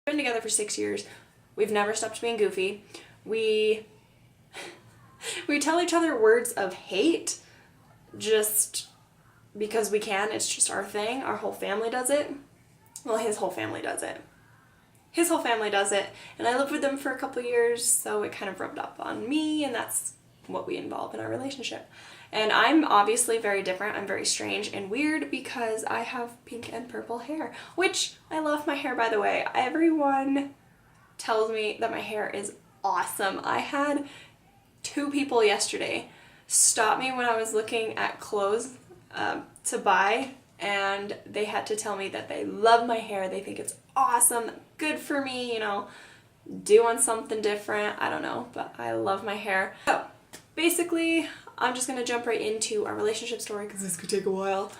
We've been together for 6 years. We've never stopped being goofy. We tell each other words of hate just because we can. It's just our thing. Our whole family does it. Well, his whole family does it. His whole family does it, and I lived with them for a couple years, so it kind of rubbed up on me, and that's what we involve in our relationship. And I'm obviously very different. I'm very strange and weird because I have pink and purple hair, which I love my hair, by the way. Everyone tells me that my hair is awesome. I had 2 people yesterday stop me when I was looking at clothes to buy, and they had to tell me that they love my hair. They think it's awesome, good for me, you know, doing something different. I don't know, but I love my hair. So basically, I'm just gonna jump right into our relationship story because this could take a while.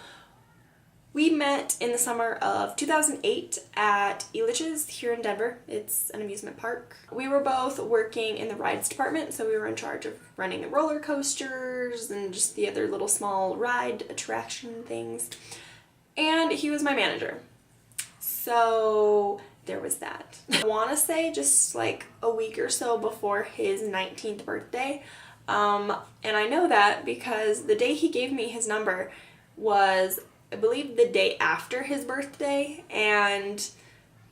We met in the summer of 2008 at Elitch's here in Denver. It's an amusement park. We were both working in the rides department, so we were in charge of running the roller coasters and just the other little small ride attraction things. And he was my manager. So there was that. I want to say just like a week or so before his 19th birthday. And I know that because the day he gave me his number was, I believe, the day after his birthday, and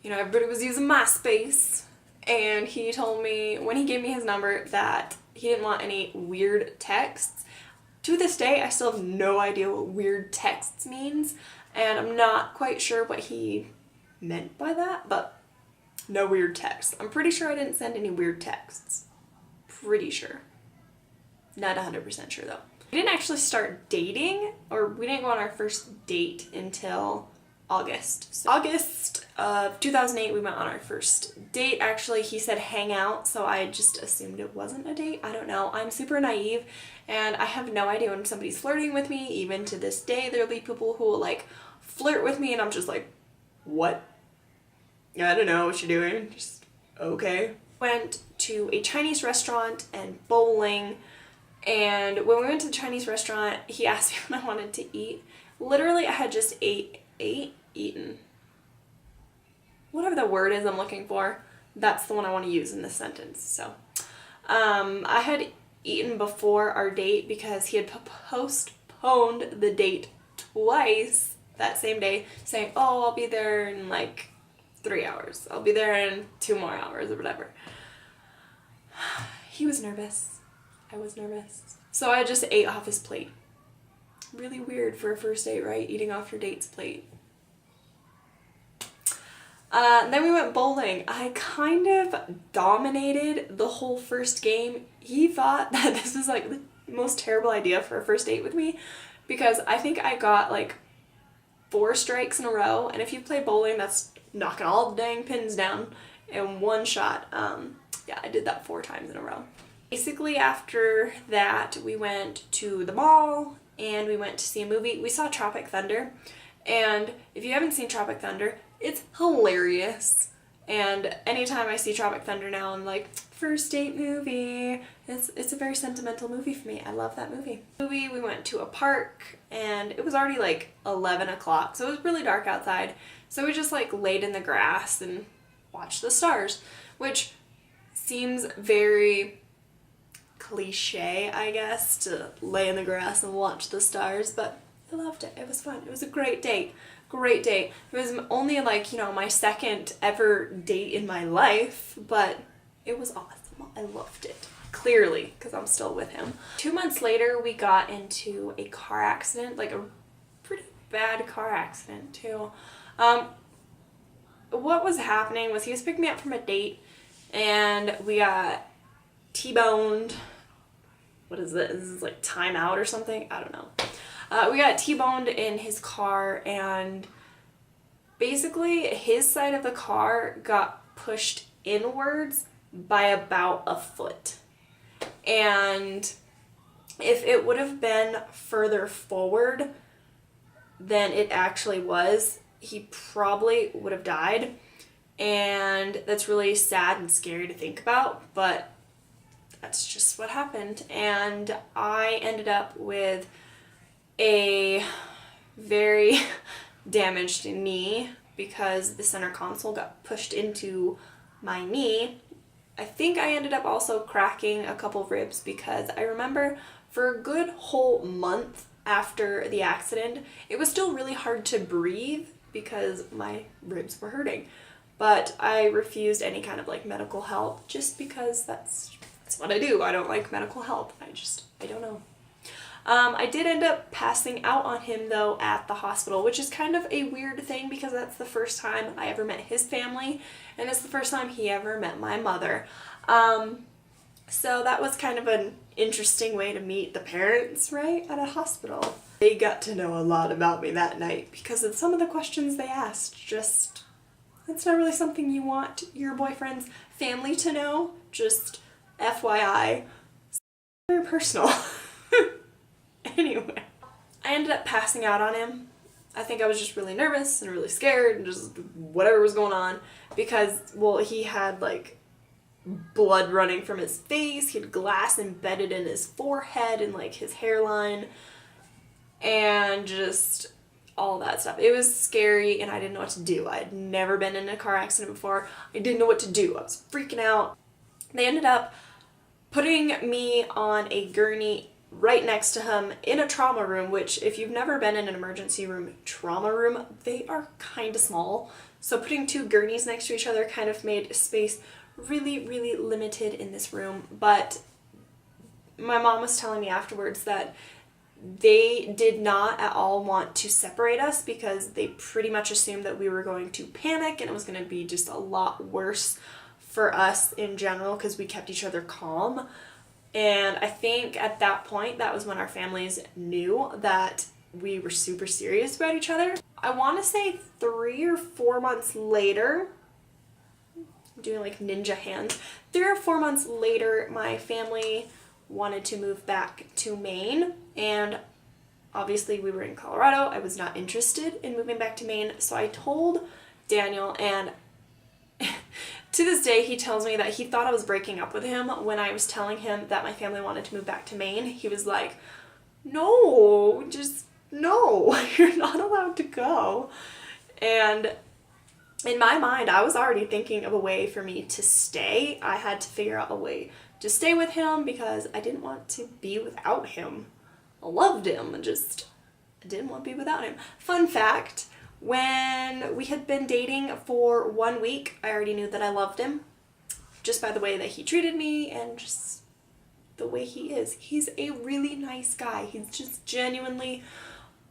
you know, everybody was using MySpace, and he told me when he gave me his number that he didn't want any weird texts. To this day, I still have no idea what weird texts means, and I'm not quite sure what he meant by that, but no weird texts. I'm pretty sure I didn't send any weird texts. Pretty sure. Not 100% sure though. We didn't actually start dating, or we didn't go on our first date until August. So August of 2008 we went on our first date. Actually, he said hang out, so I just assumed it wasn't a date. I don't know. I'm super naive and I have no idea when somebody's flirting with me. Even to this day, there'll be people who will like flirt with me and I'm just like, what? I don't know what you're doing. Just okay. Went to a Chinese restaurant and bowling. And when we went to the Chinese restaurant, he asked me what I wanted to eat. Literally, I had just eaten. Whatever the word is I'm looking for, that's the one I want to use in this sentence. So, I had eaten before our date because he had postponed the date twice that same day, saying, oh, I'll be there in like 3 hours. I'll be there in 2 more hours or whatever. He was nervous. I was nervous. So I just ate off his plate. Really weird for a first date, right? Eating off your date's plate. Then we went bowling. I kind of dominated the whole first game. He thought that this was like the most terrible idea for a first date with me because I think I got like 4 strikes in a row. And if you play bowling, that's knocking all the dang pins down in one shot. Yeah, I did that 4 times in a row. Basically, after that, we went to the mall and we went to see a movie. We saw Tropic Thunder, and if you haven't seen Tropic Thunder, it's hilarious. And anytime I see Tropic Thunder now, I'm like, first date movie. It's a very sentimental movie for me. I love that movie. We went to a park, and it was already like 11 o'clock, so it was really dark outside. So we just like laid in the grass and watched the stars, which seems very cliche, I guess, to lay in the grass and watch the stars, but I loved it. It was fun. It was a great date. Great date. It was only like, you know, my second ever date in my life, but it was awesome. I loved it. Clearly, because I'm still with him. 2 months later, we got into a car accident, like a pretty bad car accident too. What was happening was he was picking me up from a date and we got T-boned. What is this? Is this like time out or something? I don't know. We got T-boned in his car, and basically his side of the car got pushed inwards by about a foot. And if it would have been further forward than it actually was, he probably would have died. And that's really sad and scary to think about, but that's just what happened. And I ended up with a very damaged knee because the center console got pushed into my knee. I think I ended up also cracking a couple ribs because I remember for a good whole month after the accident, it was still really hard to breathe because my ribs were hurting. But I refused any kind of like medical help just because that's what I do. I don't like medical help. I don't know. I did end up passing out on him though at the hospital, which is kind of a weird thing because that's the first time I ever met his family and it's the first time he ever met my mother. So that was kind of an interesting way to meet the parents, right, at a hospital. They got to know a lot about me that night because of some of the questions they asked. Just, it's not really something you want your boyfriend's family to know, just FYI. Very personal. Anyway, I ended up passing out on him. I think I was just really nervous and really scared and just whatever was going on because, well, he had like blood running from his face, he had glass embedded in his forehead and like his hairline and just all that stuff. It was scary and I didn't know what to do. I had never been in a car accident before. I didn't know what to do. I was freaking out. They ended up putting me on a gurney right next to him in a trauma room, which if you've never been in an emergency room, trauma room, they are kind of small. So putting two gurneys next to each other kind of made space really, really limited in this room. But my mom was telling me afterwards that they did not at all want to separate us because they pretty much assumed that we were going to panic and it was going to be just a lot worse for us in general because we kept each other calm. And I think at that point, that was when our families knew that we were super serious about each other. I want to say 3 or 4 months later, I'm doing like ninja hands, 3 or 4 months later, my family wanted to move back to Maine, and obviously we were in Colorado. I was not interested in moving back to Maine, so I told Daniel, and to this day he tells me that he thought I was breaking up with him when I was telling him that my family wanted to move back to Maine. He was like, no, just no, you're not allowed to go. And in my mind, I was already thinking of a way for me to stay. I had to figure out a way to stay with him because I didn't want to be without him. I loved him, I didn't want to be without him. Fun fact, when we had been dating for 1 week, I already knew that I loved him just by the way that he treated me and just the way he is. He's a really nice guy. He's just genuinely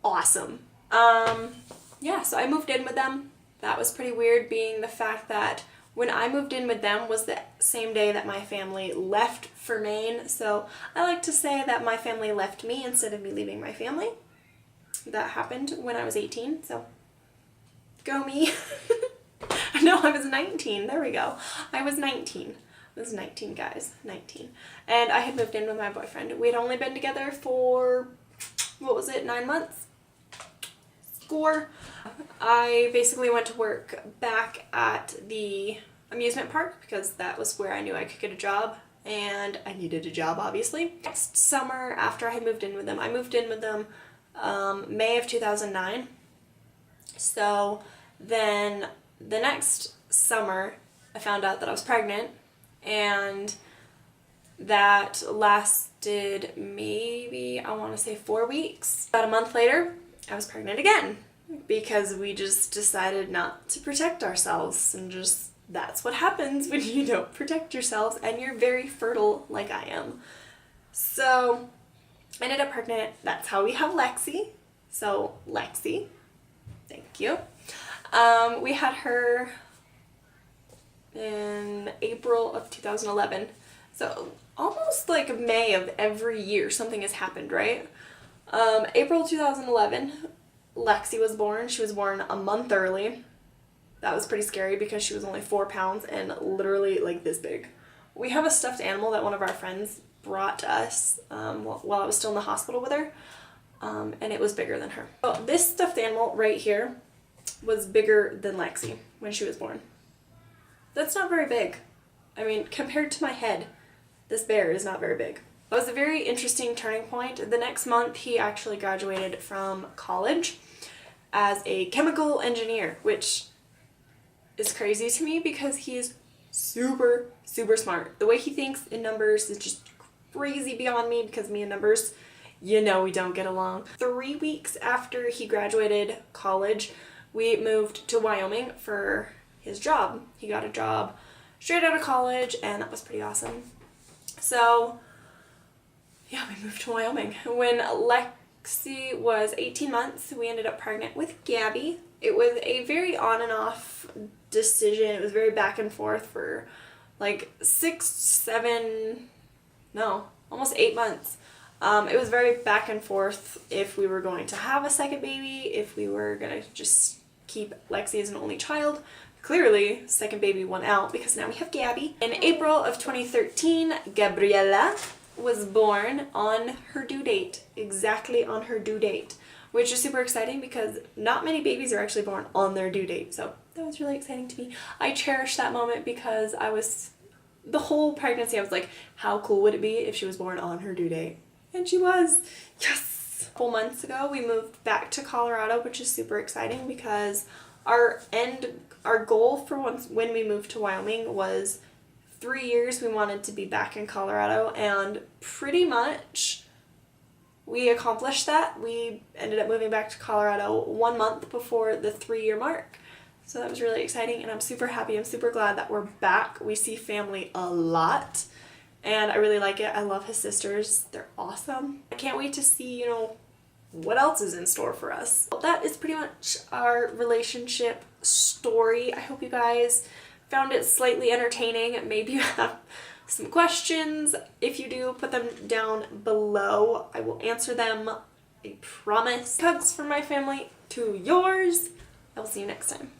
awesome. Yeah, so I moved in with them. That was pretty weird, being the fact that when I moved in with them was the same day that my family left for Maine. So I like to say that my family left me instead of me leaving my family. That happened when I was 18, so go me. No, I was 19. There we go. I was 19. I was 19, guys. 19. And I had moved in with my boyfriend. We had only been together for, 9 months? Score. I basically went to work back at the amusement park because that was where I knew I could get a job, and I needed a job, obviously. Next summer, after I had moved in with them, I moved in with them May of 2009. So then the next summer, I found out that I was pregnant, and that lasted maybe, I want to say 4 weeks. About a month later, I was pregnant again because we just decided not to protect ourselves, and just that's what happens when you don't protect yourselves and you're very fertile like I am. So I ended up pregnant. That's how we have Lexi. So Lexi, thank you. We had her in April of 2011. So almost like May of every year something has happened, right? April 2011, Lexi was born. She was born a month early. That was pretty scary because she was only 4 pounds and literally like this big. We have a stuffed animal that one of our friends brought to us while I was still in the hospital with her, and it was bigger than her. Oh, this stuffed animal right here was bigger than Lexi when she was born. That's not very big. I mean, compared to my head, this bear is not very big. It was a very interesting turning point. The next month, he actually graduated from college as a chemical engineer, which is crazy to me because he's super, super smart. The way he thinks in numbers is just crazy beyond me because me and numbers, you know, we don't get along. 3 weeks after he graduated college, we moved to Wyoming for his job. He got a job straight out of college, and that was pretty awesome. So yeah, we moved to Wyoming. When Lexi was 18 months, we ended up pregnant with Gabby. It was a very on and off decision. It was very back and forth for like 8 months. It was very back and forth if we were going to have a second baby, if we were going to just keep Lexi as an only child. Clearly, second baby won out because now we have Gabby. In April of 2013, Gabriella was born on her due date, exactly on her due date, which is super exciting because not many babies are actually born on their due date. So that was really exciting to me. I cherished that moment because the whole pregnancy, I was like, how cool would it be if she was born on her due date? And she was. Yes! A couple months ago, we moved back to Colorado, which is super exciting because our goal for when we moved to Wyoming was 3 years. We wanted to be back in Colorado, and pretty much we accomplished that. We ended up moving back to Colorado 1 month before the 3-year mark. So that was really exciting, and I'm super happy. I'm super glad that we're back. We see family a lot, and I really like it. I love his sisters. They're awesome. I can't wait to see, what else is in store for us. Well, that is pretty much our relationship story. I hope you guys found it slightly entertaining. Maybe you have some questions. If you do, put them down below. I will answer them. I promise. Hugs from my family to yours. I will see you next time.